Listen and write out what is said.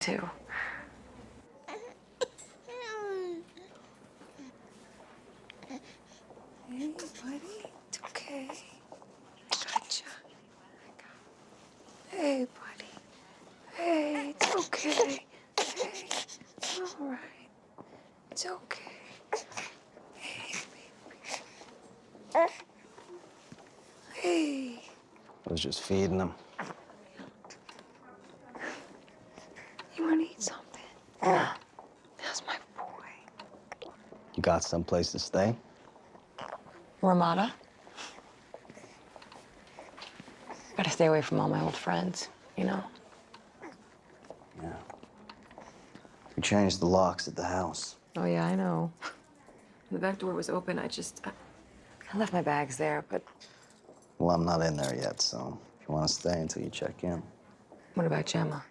too. Hey, buddy. It's okay. I gotcha. Hey, buddy. Hey, it's okay. Hey, all right. It's okay. Hey, baby. Hey. I was just feeding him. You want to eat something? That's my boy. You got someplace to stay? Ramada. Gotta stay away from all my old friends, you know? Yeah. We changed the locks at the house. Oh, yeah, I know. The back door was open. I left my bags there, but... Well, I'm not in there yet, so if you want to stay until you check in. What about Gemma?